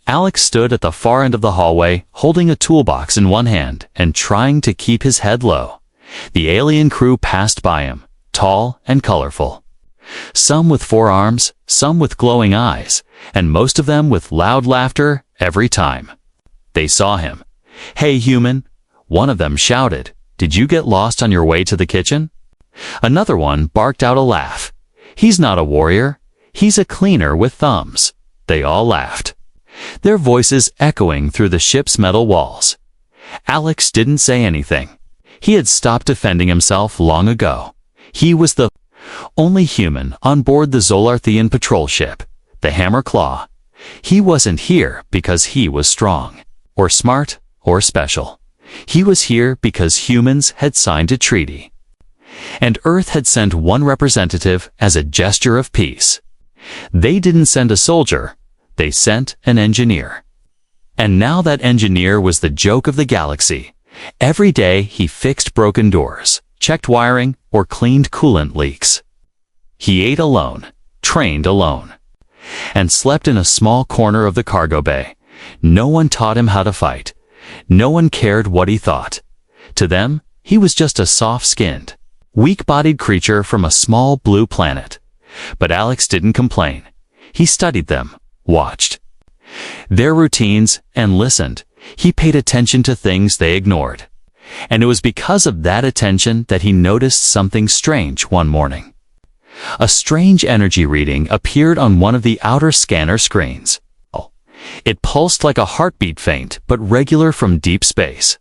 Alex stood at the far end of the hallway, holding a toolbox in one hand and trying to keep his head low. The alien crew passed by him, tall and colorful. Some with 4 arms, some with glowing eyes, and most of them with loud laughter every time they saw him. "Hey, human," one of them shouted. "Did you get lost on your way to the kitchen?" Another one barked out a laugh. "He's not a warrior. He's a cleaner with thumbs." They all laughed, their voices echoing through the ship's metal walls. Alex didn't say anything. He had stopped defending himself long ago. He was the only human on board the Zolarthian patrol ship, the Hammer Claw. He wasn't here because he was strong, or smart, or special. He was here because humans had signed a treaty. And Earth had sent one representative as a gesture of peace. They didn't send a soldier, they sent an engineer. And now that engineer was the joke of the galaxy. Every day he fixed broken doors, checked wiring, or cleaned coolant leaks. He ate alone, trained alone, and slept in a small corner of the cargo bay. No one taught him how to fight. No one cared what he thought. To them, he was just a soft-skinned, weak-bodied creature from a small blue planet. But Alex didn't complain. He studied them, watched their routines, and listened. He paid attention to things they ignored. And it was because of that attention that he noticed something strange one morning. A strange energy reading appeared on one of the outer scanner screens. It pulsed like a heartbeat, faint but regular from deep space.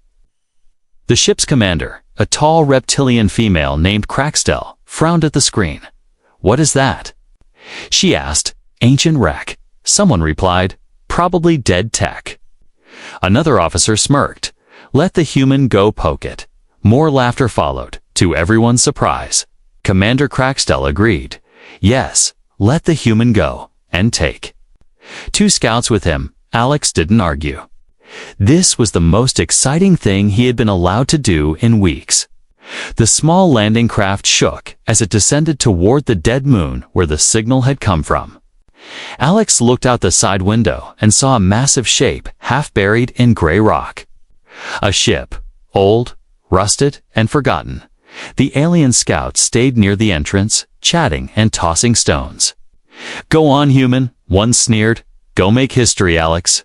The ship's commander, a tall reptilian female named Crackstell, frowned at the screen. "What is that?" she asked. "Ancient wreck," someone replied. "Probably dead tech." Another officer smirked. "Let the human go poke it." More laughter followed, to everyone's surprise. Commander Crackstell agreed. "Yes, let the human go, and take." 2 scouts with him, Alex didn't argue. This was the most exciting thing he had been allowed to do in weeks. The small landing craft shook as it descended toward the dead moon where the signal had come from. Alex looked out the side window and saw a massive shape half buried in gray rock. A ship, old, rusted, and forgotten. The alien scouts stayed near the entrance, chatting and tossing stones. "Go on, human," one sneered. "Go make history, Alex."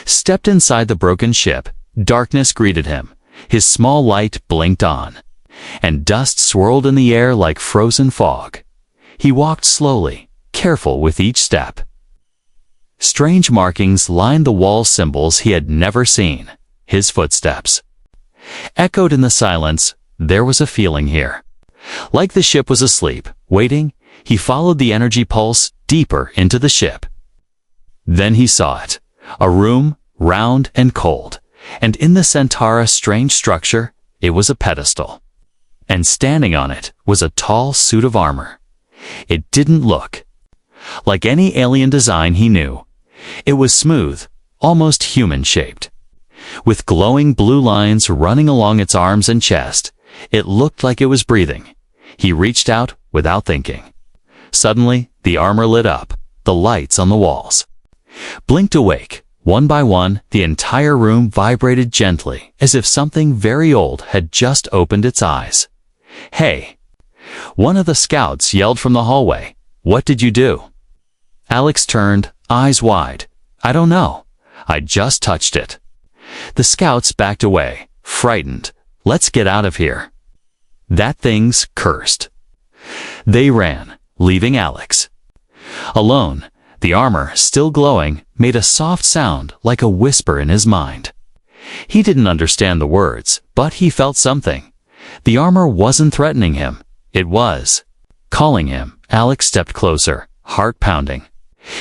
Stepped inside the broken ship, darkness greeted him. His small light blinked on, and dust swirled in the air like frozen fog. He walked slowly, careful with each step. Strange markings lined the wall, symbols he had never seen. His footsteps echoed in the silence. There was a feeling here, like the ship was asleep, waiting. He followed the energy pulse deeper into the ship. Then he saw it, a room, round and cold, and in the Centaur strange structure, it was a pedestal. And standing on it was a tall suit of armor. It didn't look like any alien design he knew. It was smooth, almost human-shaped, with glowing blue lines running along its arms and chest. It looked like it was breathing. He reached out without thinking. Suddenly, the armor lit up. The lights on the walls blinked awake. One by one, the entire room vibrated gently, as if something very old had just opened its eyes. "Hey!" one of the scouts yelled from the hallway. "What did you do?" Alex turned, eyes wide. "I don't know. I just touched it." The scouts backed away, frightened. "Let's get out of here." That thing's cursed. They ran, leaving Alex alone. The armor, still glowing, made a soft sound like a whisper in his mind. He didn't understand the words, but he felt something. The armor wasn't threatening him. It was calling him. Alex stepped closer, heart pounding.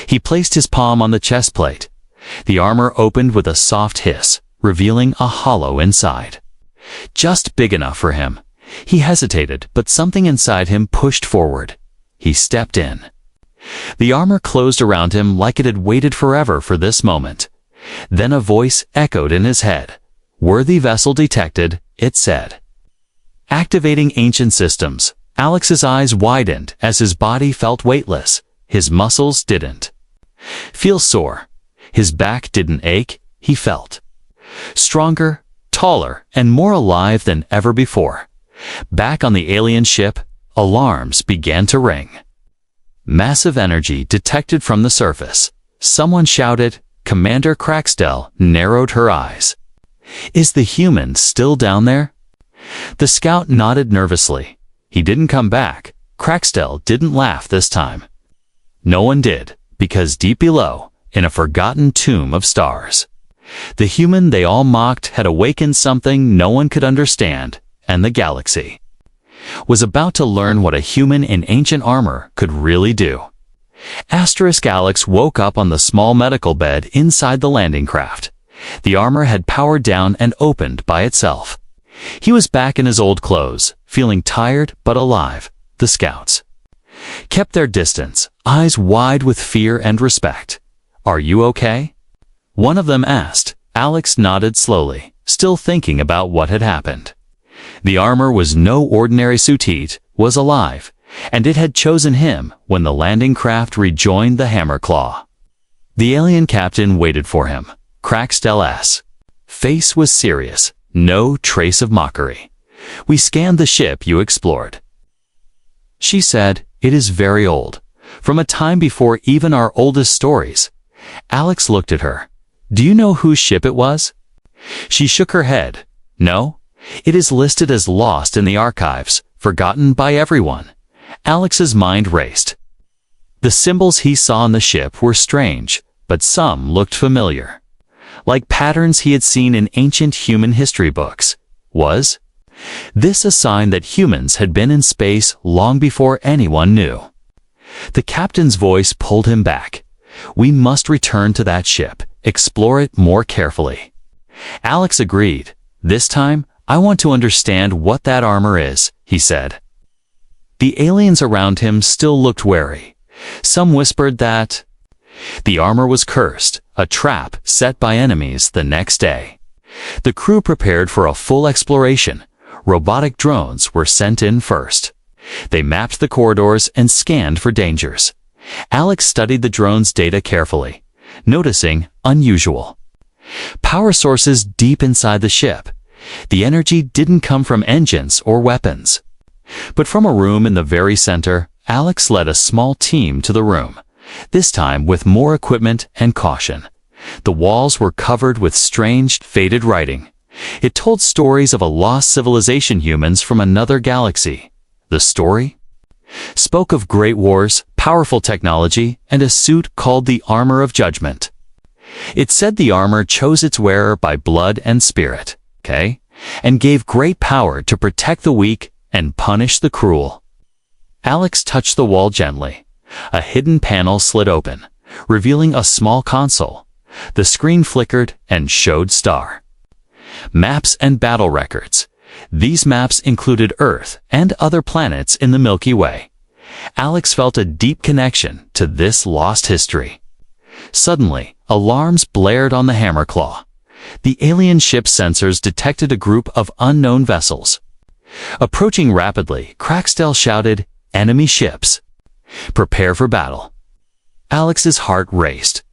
He placed his palm on the chest plate. The armor opened with a soft hiss, revealing a hollow inside. Just big enough for him. He hesitated, but something inside him pushed forward. He stepped in. The armor closed around him like it had waited forever for this moment. Then a voice echoed in his head. "Worthy vessel detected," it said. Activating ancient systems. Alex's eyes widened as his body felt weightless. His muscles didn't feel sore. His back didn't ache, he felt stronger, taller, and more alive than ever before. Back on the alien ship, alarms began to ring. Massive energy detected from the surface. Someone shouted. Commander Crackstell narrowed her eyes. Is the human still down there? The scout nodded nervously. He didn't come back. Crackstell didn't laugh this time. No one did, because deep below, in a forgotten tomb of stars, the human they all mocked had awakened something no one could understand, and the galaxy was about to learn what a human in ancient armor could really do. Alex woke up on the small medical bed inside the landing craft. The armor had powered down and opened by itself. He was back in his old clothes, feeling tired but alive. The scouts kept their distance, eyes wide with fear and respect. Are you okay? One of them asked. Alex nodded slowly, still thinking about what had happened. The armor was no ordinary suit, it was alive, and it had chosen him when the landing craft rejoined the Hammerclaw. The alien captain waited for him. Crackstell's face was serious, no trace of mockery. We scanned the ship you explored. She said, it is very old, from a time before even our oldest stories. Alex looked at her. Do you know whose ship it was? She shook her head. No, it is listed as lost in the archives, forgotten by everyone. Alex's mind raced. The symbols he saw on the ship were strange, but some looked familiar, like patterns he had seen in ancient human history books. Was this a sign that humans had been in space long before anyone knew? The captain's voice pulled him back. We must return to that ship, explore it more carefully. Alex agreed. This time, I want to understand what that armor is, he said. The aliens around him still looked wary. Some whispered that the armor was cursed, a trap set by enemies the next day. The crew prepared for a full exploration. Robotic drones were sent in first. They mapped the corridors and scanned for dangers. Alex studied the drone's data carefully, noticing unusual power sources deep inside the ship. The energy didn't come from engines or weapons, but from a room in the very center. Alex led a small team to the room, this time with more equipment and caution. The walls were covered with strange, faded writing. It told stories of a lost civilization, humans from another galaxy. The story spoke of great wars, powerful technology, and a suit called the Armor of Judgment. It said the armor chose its wearer by blood and spirit, and gave great power to protect the weak and punish the cruel. Alex touched the wall gently. A hidden panel slid open, revealing a small console. The screen flickered and showed star maps and battle records. These maps included Earth and other planets in the Milky Way. Alex felt a deep connection to this lost history. Suddenly, alarms blared on the Hammerclaw. The alien ship's sensors detected a group of unknown vessels approaching rapidly. Crackstell shouted, "Enemy ships! Prepare for battle." Alex's heart raced.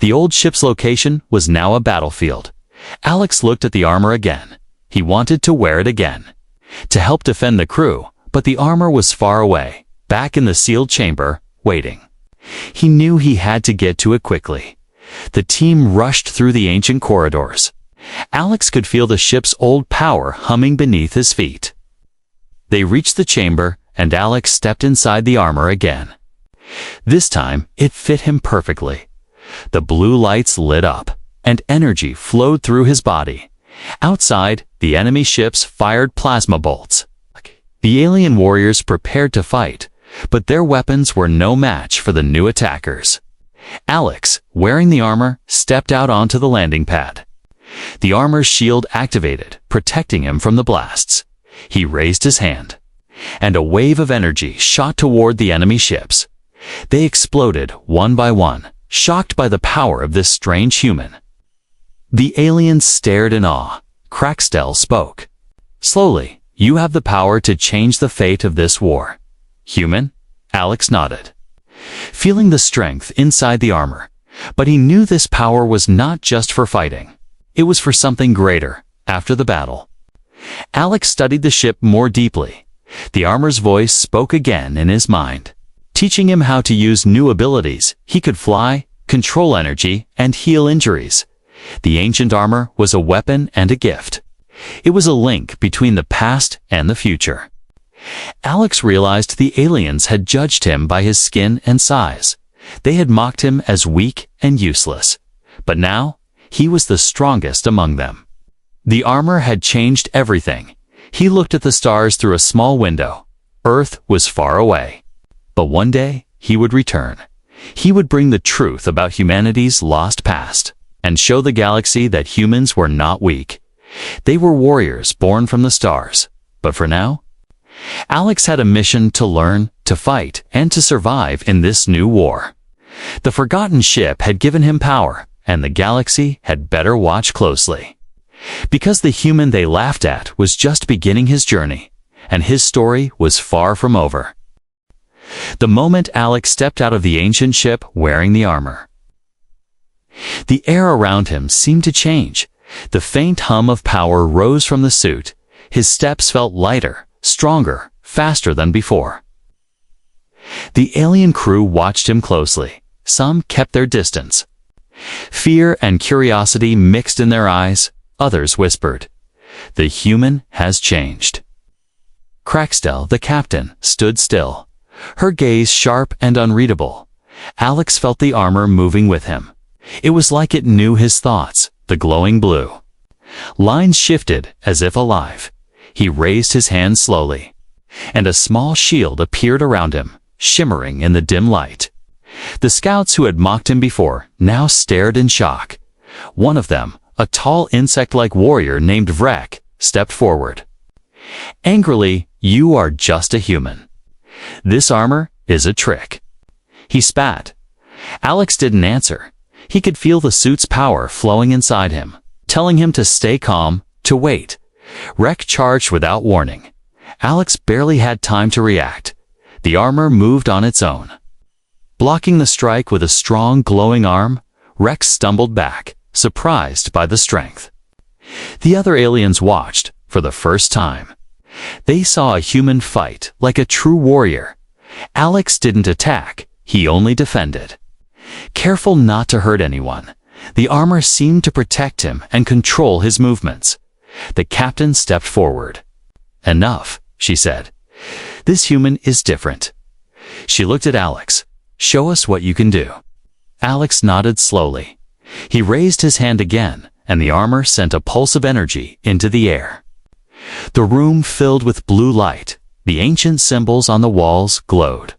The old ship's location was now a battlefield. Alex looked at the armor again. He wanted to wear it again, to help defend the crew, but the armor was far away, back in the sealed chamber, waiting. He knew he had to get to it quickly. The team rushed through the ancient corridors. Alex could feel the ship's old power humming beneath his feet. They reached the chamber, and Alex stepped inside the armor again. This time, it fit him perfectly. The blue lights lit up, and energy flowed through his body. Outside, the enemy ships fired plasma bolts. The alien warriors prepared to fight, but their weapons were no match for the new attackers. Alex, wearing the armor, stepped out onto the landing pad. The armor's shield activated, protecting him from the blasts. He raised his hand, and a wave of energy shot toward the enemy ships. They exploded one by one, shocked by the power of this strange human. The aliens stared in awe. Crackstell spoke. Slowly, you have the power to change the fate of this war. Human? Alex nodded. Feeling the strength inside the armor, But he knew this power was not just for fighting. It was for something greater. After the battle, Alex studied the ship more deeply. The armor's voice spoke again in his mind, teaching him how to use new abilities. He could fly, control energy, and heal injuries. The ancient armor was a weapon and a gift. It was a link between the past and the future. Alex realized the aliens had judged him by his skin and size. They had mocked him as weak and useless. But now, he was the strongest among them. The armor had changed everything. He looked at the stars through a small window. Earth was far away. But one day, he would return. He would bring the truth about humanity's lost past, and show the galaxy that humans were not weak. They were warriors born from the stars. But for now, Alex had a mission to learn, to fight, and to survive in this new war. The forgotten ship had given him power, and the galaxy had better watch closely. Because the human they laughed at was just beginning his journey, and his story was far from over. The moment Alex stepped out of the ancient ship wearing the armor, the air around him seemed to change. The faint hum of power rose from the suit. His steps felt lighter, stronger, faster than before. The alien crew watched him closely. Some kept their distance. Fear and curiosity mixed in their eyes. Others whispered, "The human has changed." Crackstell, the captain, stood still, her gaze sharp and unreadable. Alex felt the armor moving with him. It was like it knew his thoughts, the glowing blue. Lines shifted as if alive. He raised his hand slowly, and a small shield appeared around him, shimmering in the dim light. The scouts who had mocked him before now stared in shock. One of them, a tall insect-like warrior named Vrek, stepped forward. Angrily, "You are just a human. This armor is a trick." He spat. Alex didn't answer. He could feel the suit's power flowing inside him, telling him to stay calm, to wait. Vrek charged without warning. Alex barely had time to react. The armor moved on its own. Blocking the strike with a strong, glowing arm, Rex stumbled back, surprised by the strength. The other aliens watched, for the first time. They saw a human fight like a true warrior. Alex didn't attack, he only defended. Careful not to hurt anyone, the armor seemed to protect him and control his movements. The captain stepped forward. "Enough," she said. "This human is different." She looked at Alex. "Show us what you can do." Alex nodded slowly. He raised his hand again, and the armor sent a pulse of energy into the air. The room filled with blue light. The ancient symbols on the walls glowed.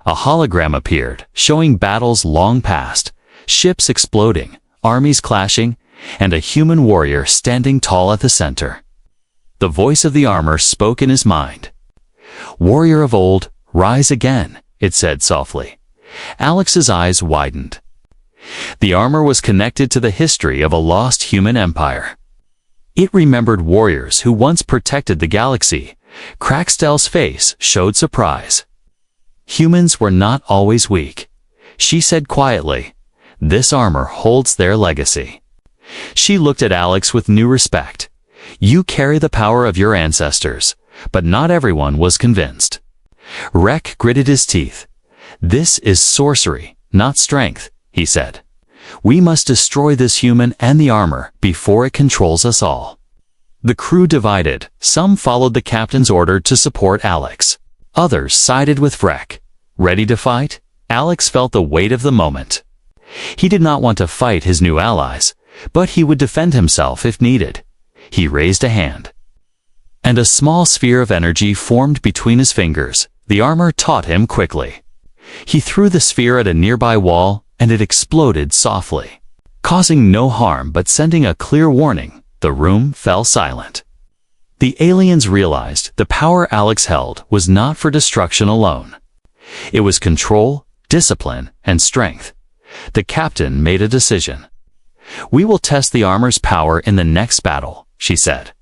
A hologram appeared, showing battles long past, ships exploding, armies clashing, and a human warrior standing tall at the center. The voice of the armor spoke in his mind. "Warrior of old, rise again," it said softly. Alex's eyes widened. The armor was connected to the history of a lost human empire. It remembered warriors who once protected the galaxy. Crackstell's face showed surprise. "Humans were not always weak," she said quietly. "This armor holds their legacy." She looked at Alex with new respect. "You carry the power of your ancestors," but not everyone was convinced. Rek gritted his teeth. "This is sorcery, not strength," he said. "We must destroy this human and the armor before it controls us all." The crew divided. Some followed the captain's order to support Alex. Others sided with Vrek. Ready to fight? Alex felt the weight of the moment. He did not want to fight his new allies, but he would defend himself if needed. He raised a hand, and a small sphere of energy formed between his fingers. The armor taught him quickly. He threw the sphere at a nearby wall, and it exploded softly, causing no harm but sending a clear warning. The room fell silent. The aliens realized the power Alex held was not for destruction alone. It was control, discipline, and strength. The captain made a decision. "We will test the armor's power in the next battle," she said.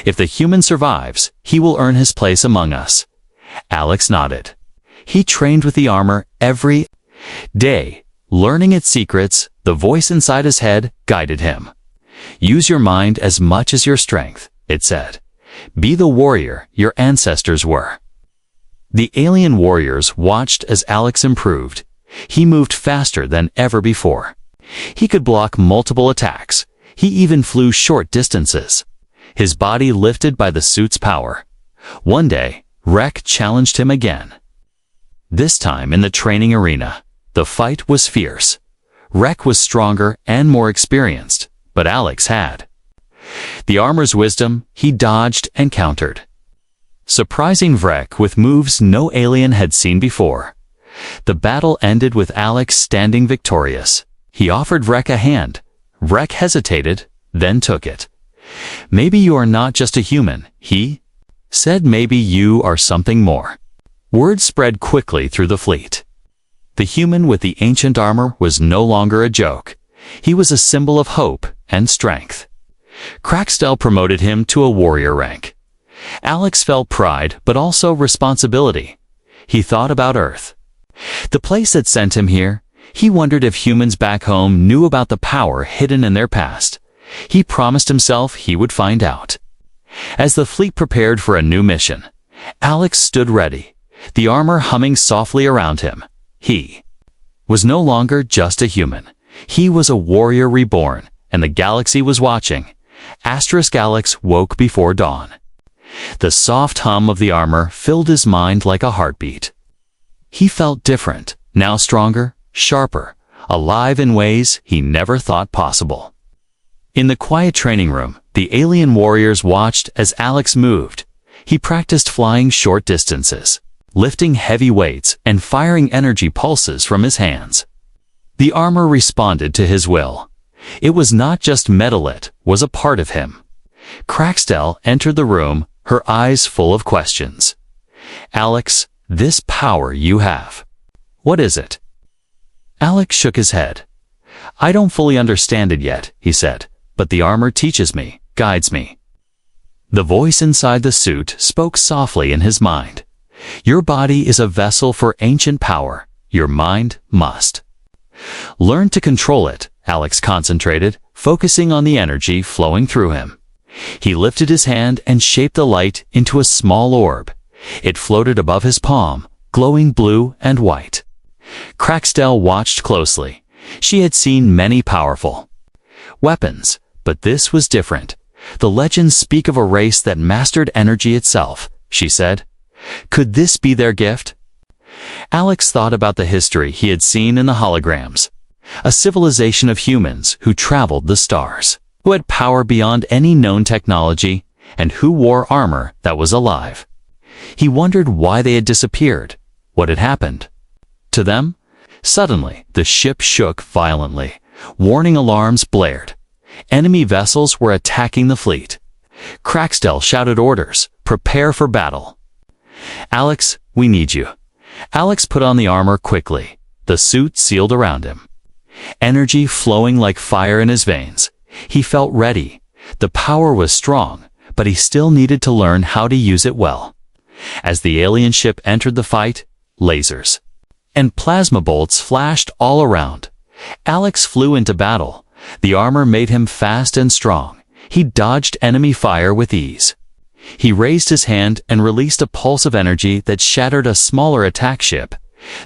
"If the human survives, he will earn his place among us." Alex nodded. He trained with the armor every day, Learning its secrets, the voice inside his head guided him. Use your mind as much as your strength, it said. Be the warrior your ancestors were. The alien warriors watched as Alex improved. He moved faster than ever before. He could block multiple attacks. He even flew short distances. His body lifted by the suit's power. One day, Rek challenged him again. This time in the training arena, the fight was fierce. Rek was stronger and more experienced, but Alex had the armor's wisdom. He dodged and countered, surprising Vrek with moves no alien had seen before. The battle ended with Alex standing victorious. He offered Vrek a hand. Vrek hesitated, then took it. Maybe you are not just a human, he said. Maybe you are something more. Word spread quickly through the fleet. The human with the ancient armor was no longer a joke. He was a symbol of hope and strength. Crackstell promoted him to a warrior rank. Alex felt pride, but also responsibility. He thought about Earth, the place that sent him here. He wondered if humans back home knew about the power hidden in their past. He promised himself he would find out. As the fleet prepared for a new mission, Alex stood ready, the armor humming softly around him. He was no longer just a human. He was a warrior reborn, and the galaxy was watching. Alex woke before dawn. The soft hum of the armor filled his mind like a heartbeat. He felt different, now stronger, sharper, alive in ways he never thought possible. In the quiet training room, the alien warriors watched as Alex moved. He practiced flying short distances, lifting heavy weights and firing energy pulses from his hands. The armor responded to his will. It was not just metal, it was a part of him. Crackstell entered the room, her eyes full of questions. Alex, this power you have, what is it? Alex shook his head. I don't fully understand it yet, he said, but the armor teaches me, guides me. The voice inside the suit spoke softly in his mind. Your body is a vessel for ancient power. Your mind must learn to control it. Alex concentrated, focusing on the energy flowing through him. He lifted his hand and shaped the light into a small orb. It floated above his palm, glowing blue and white. Crackstell watched closely. She had seen many powerful weapons, but this was different. The legends speak of a race that mastered energy itself, she said. Could this be their gift? Alex thought about the history he had seen in the holograms. A civilization of humans who traveled the stars, who had power beyond any known technology, and who wore armor that was alive. He wondered why they had disappeared. What had happened to them? Suddenly, the ship shook violently. Warning alarms blared. Enemy vessels were attacking the fleet. Crackstell shouted orders, prepare for battle. Alex, we need you. Alex put on the armor quickly. The suit sealed around him. Energy flowing like fire in his veins. He felt ready. The power was strong, but he still needed to learn how to use it well. As the alien ship entered the fight, lasers and plasma bolts flashed all around. Alex flew into battle. The armor made him fast and strong. He dodged enemy fire with ease. He raised his hand and released a pulse of energy that shattered a smaller attack ship.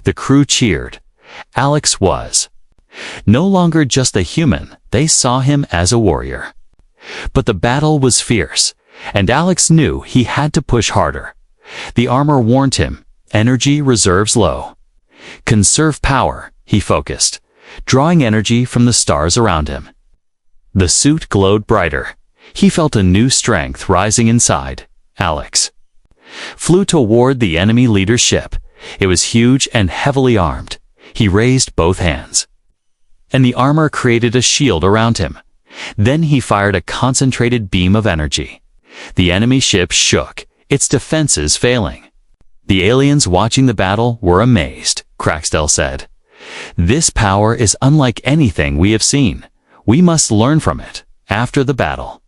The crew cheered. Alex was no longer just a human. They saw him as a warrior. But the battle was fierce, and Alex knew he had to push harder. The armor warned him, energy reserves low. Conserve power, he focused, drawing energy from the stars around him. The suit glowed brighter. He felt a new strength rising inside. Alex flew toward the enemy leader's ship. It was huge and heavily armed. He raised both hands, and the armor created a shield around him. Then he fired a concentrated beam of energy. The enemy ship shook, its defenses failing. The aliens watching the battle were amazed, Crackstell said. This power is unlike anything we have seen. We must learn from it. After the battle,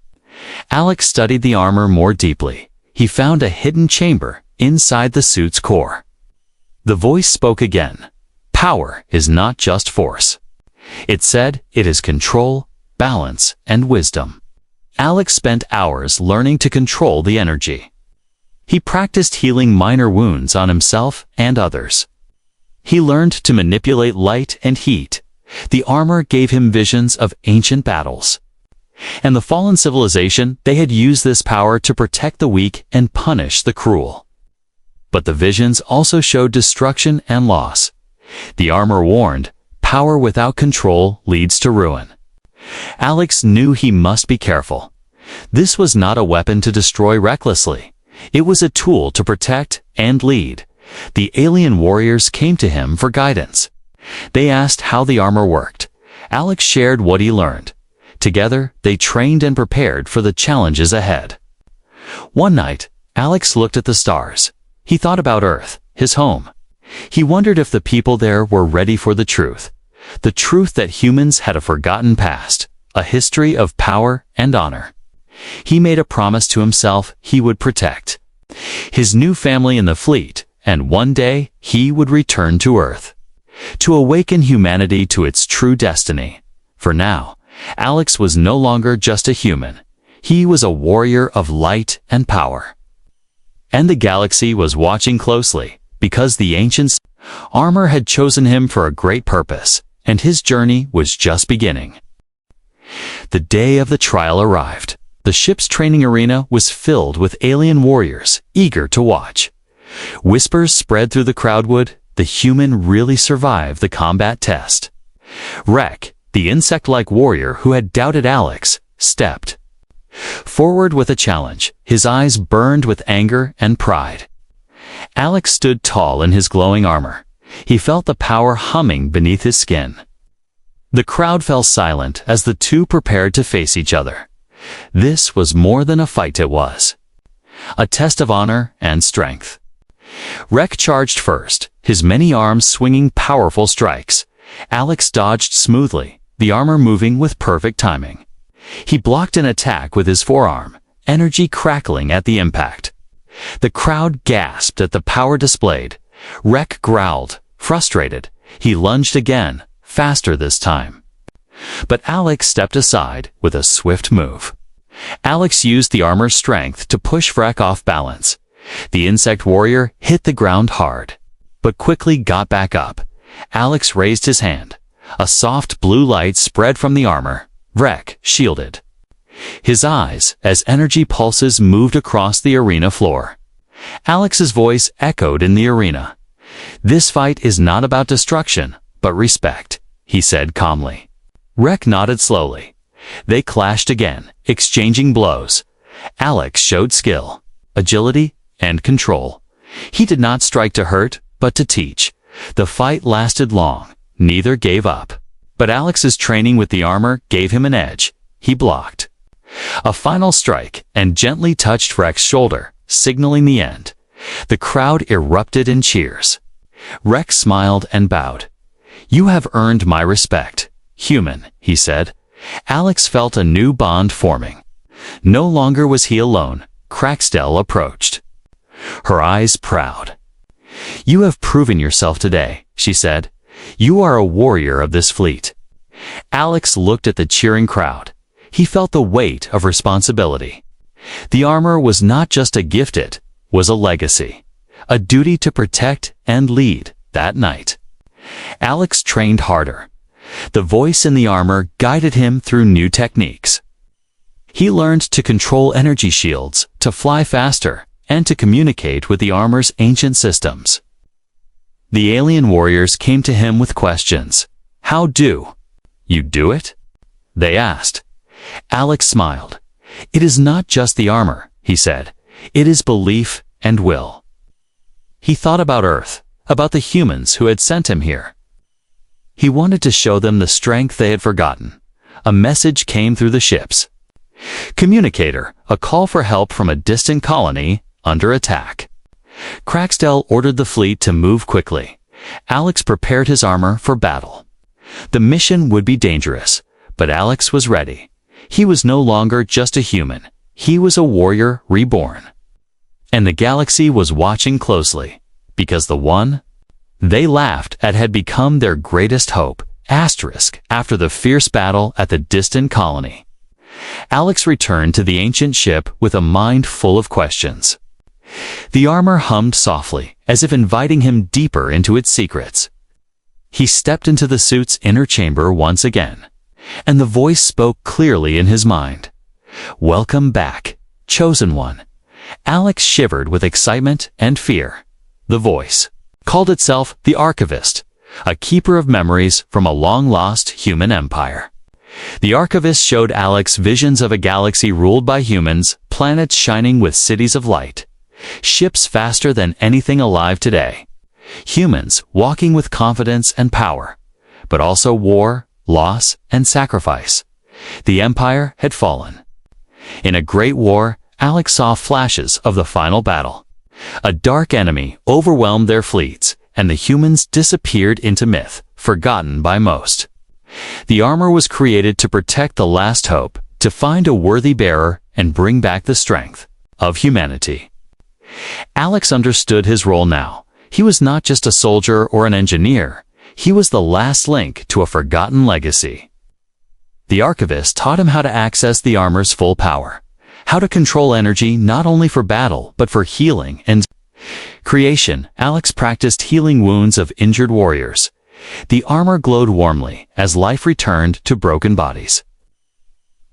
Alex studied the armor more deeply. He found a hidden chamber inside the suit's core. The voice spoke again. Power is not just force. It said it is control, balance, and wisdom. Alex spent hours learning to control the energy. He practiced healing minor wounds on himself and others. He learned to manipulate light and heat. The armor gave him visions of ancient battles. And the fallen civilization, they had used this power to protect the weak and punish the cruel. But the visions also showed destruction and loss. The armor warned, power without control leads to ruin. Alex knew he must be careful. This was not a weapon to destroy recklessly. It was a tool to protect and lead. The alien warriors came to him for guidance. They asked how the armor worked. Alex shared what he learned. Together, they trained and prepared for the challenges ahead. One night, Alex looked at the stars. He thought about Earth, his home. He wondered if the people there were ready for the truth that humans had a forgotten past, a history of power and honor. He made a promise to himself he would protect his new family in the fleet, and one day he would return to Earth, to awaken humanity to its true destiny. For now, Alex was no longer just a human. He was a warrior of light and power. And the galaxy was watching closely, because the ancients' armor had chosen him for a great purpose, and his journey was just beginning. The day of the trial arrived. The ship's training arena was filled with alien warriors, eager to watch. Whispers spread through the crowd. Would the human really survive the combat test? Rek, the insect-like warrior who had doubted Alex, stepped forward with a challenge. His eyes burned with anger and pride. Alex stood tall in his glowing armor. He felt the power humming beneath his skin. The crowd fell silent as the two prepared to face each other. This was more than a fight. It was a test of honor and strength. Rek charged first, his many arms swinging powerful strikes. Alex dodged smoothly, the armor moving with perfect timing. He blocked an attack with his forearm, energy crackling at the impact. The crowd gasped at the power displayed. Rek growled, frustrated. He lunged again, faster this time. But Alex stepped aside with a swift move. Alex used the armor's strength to push Rek off balance. The insect warrior hit the ground hard, but quickly got back up. Alex raised his hand. A soft blue light spread from the armor. Rek shielded his eyes as energy pulses moved across the arena floor. Alex's voice echoed in the arena. "This fight is not about destruction, but respect," he said calmly. Rek nodded slowly. They clashed again, exchanging blows. Alex showed skill, agility, and control. He did not strike to hurt, but to teach. The fight lasted long. Neither gave up. But Alex's training with the armor gave him an edge. He blocked a final strike and gently touched Rek's shoulder, signaling the end. The crowd erupted in cheers. Rek smiled and bowed. "You have earned my respect, human," he said. Alex felt a new bond forming. No longer was he alone. Crackstell approached, her eyes proud. "You have proven yourself today," she said. "You are a warrior of this fleet." Alex looked at the cheering crowd. He felt the weight of responsibility. The armor was not just a gift, it was a legacy, a duty to protect and lead. That night, Alex trained harder. The voice in the armor guided him through new techniques. He learned to control energy shields, to fly faster, and to communicate with the armor's ancient systems. The alien warriors came to him with questions. "How do you do it?" they asked. Alex smiled. "It is not just the armor," he said. "It is belief and will." He thought about Earth, about the humans who had sent him here. He wanted to show them the strength they had forgotten. A message came through the ships. "Communicator, a call for help from a distant colony under attack." Crackstell ordered the fleet to move quickly. Alex prepared his armor for battle. The mission would be dangerous, but Alex was ready. He was no longer just a human. He was a warrior reborn. And the galaxy was watching closely, because the one They laughed at had become their greatest hope, after the fierce battle at the distant colony. Alex returned to the ancient ship with a mind full of questions. The armor hummed softly, as if inviting him deeper into its secrets. He stepped into the suit's inner chamber once again, and the voice spoke clearly in his mind. "Welcome back, chosen one." Alex shivered with excitement and fear. The voice called itself the Archivist, a keeper of memories from a long-lost human empire. The Archivist showed Alex visions of a galaxy ruled by humans, planets shining with cities of light, ships faster than anything alive today, humans walking with confidence and power, but also war, loss, and sacrifice. The empire had fallen. In a great war, Alex saw flashes of the final battle. A dark enemy overwhelmed their fleets, and the humans disappeared into myth, forgotten by most. The armor was created to protect the last hope, to find a worthy bearer and bring back the strength of humanity. Alex understood his role now. He was not just a soldier or an engineer. He was the last link to a forgotten legacy. The Archivist taught him how to access the armor's full power, how to control energy not only for battle but for healing and creation. Alex practiced healing wounds of injured warriors. The armor glowed warmly as life returned to broken bodies.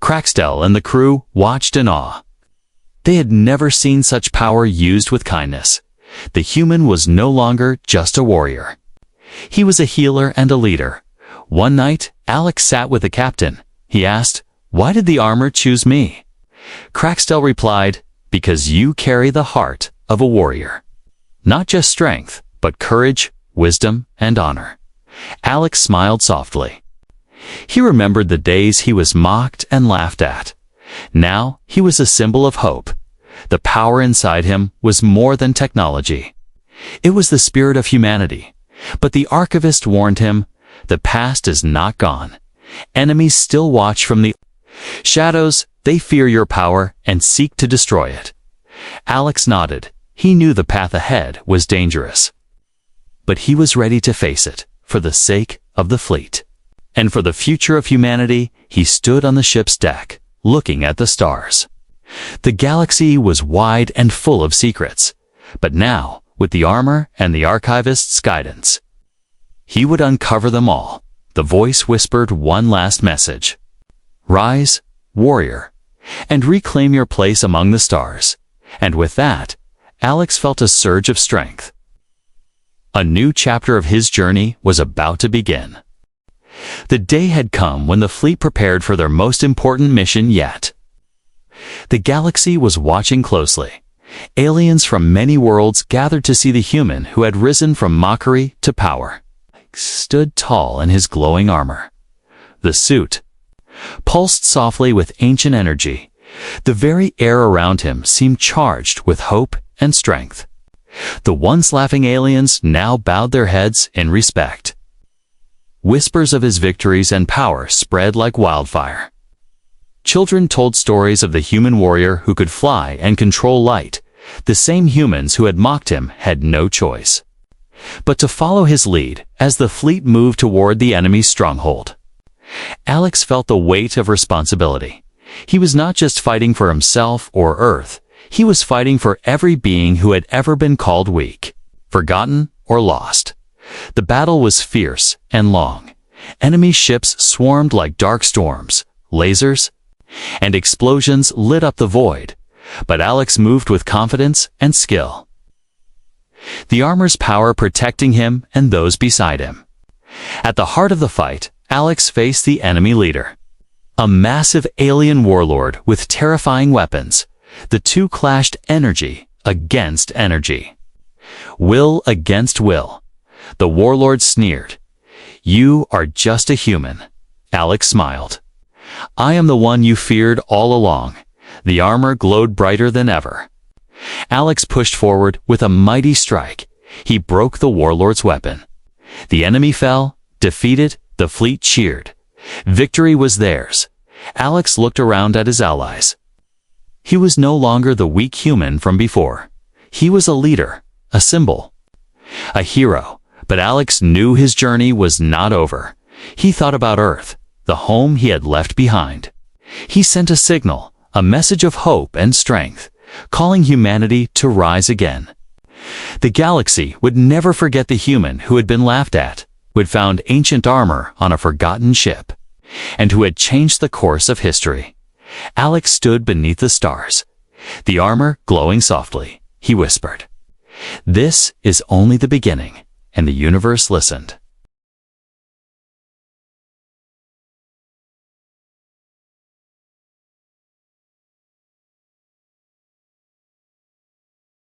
Crackstell and the crew watched in awe. They had never seen such power used with kindness. The human was no longer just a warrior. He was a healer and a leader. One night, Alex sat with the captain. He asked, "Why did the armor choose me?" Crackstell replied, "Because you carry the heart of a warrior. Not just strength, but courage, wisdom, and honor." Alex smiled softly. He remembered the days he was mocked and laughed at. Now, he was a symbol of hope. The power inside him was more than technology. It was the spirit of humanity. But the Archivist warned him, "The past is not gone. Enemies still watch from the shadows. They fear your power and seek to destroy it." Alex nodded. He knew the path ahead was dangerous. But he was ready to face it, for the sake of the fleet. And for the future of humanity, he stood on the ship's deck, looking at the stars. The galaxy was wide and full of secrets, but now, with the armor and the Archivist's guidance, he would uncover them all. The voice whispered one last message. "Rise, warrior, and reclaim your place among the stars." And with that, Alex felt a surge of strength. A new chapter of his journey was about to begin. The day had come when the fleet prepared for their most important mission yet. The galaxy was watching closely. Aliens from many worlds gathered to see the human who had risen from mockery to power. He stood tall in his glowing armor. The suit pulsed softly with ancient energy. The very air around him seemed charged with hope and strength. The once laughing aliens now bowed their heads in respect. Whispers of his victories and power spread like wildfire. Children told stories of the human warrior who could fly and control light. The same humans who had mocked him had no choice but to follow his lead as the fleet moved toward the enemy's stronghold. Alex felt the weight of responsibility. He was not just fighting for himself or Earth. He was fighting for every being who had ever been called weak, forgotten, or lost. The battle was fierce and long. Enemy ships swarmed like dark storms. Lasers and explosions lit up the void. But Alex moved with confidence and skill. The armor's power protecting him and those beside him. At the heart of the fight, Alex faced the enemy leader, a massive alien warlord with terrifying weapons. The two clashed energy against energy. Will against will. The warlord sneered. "You are just a human." Alex smiled. "I am the one you feared all along." The armor glowed brighter than ever. Alex pushed forward with a mighty strike. He broke the warlord's weapon. The enemy fell, defeated. The fleet cheered. Victory was theirs. Alex looked around at his allies. He was no longer the weak human from before. He was a leader, a symbol, a hero, But Alex knew his journey was not over. He thought about Earth, the home he had left behind. He sent a signal, a message of hope and strength, calling humanity to rise again. The galaxy would never forget the human who had been laughed at, who had found ancient armor on a forgotten ship, and who had changed the course of history. Alex stood beneath the stars, the armor glowing softly. He whispered, "This is only the beginning," and the universe listened.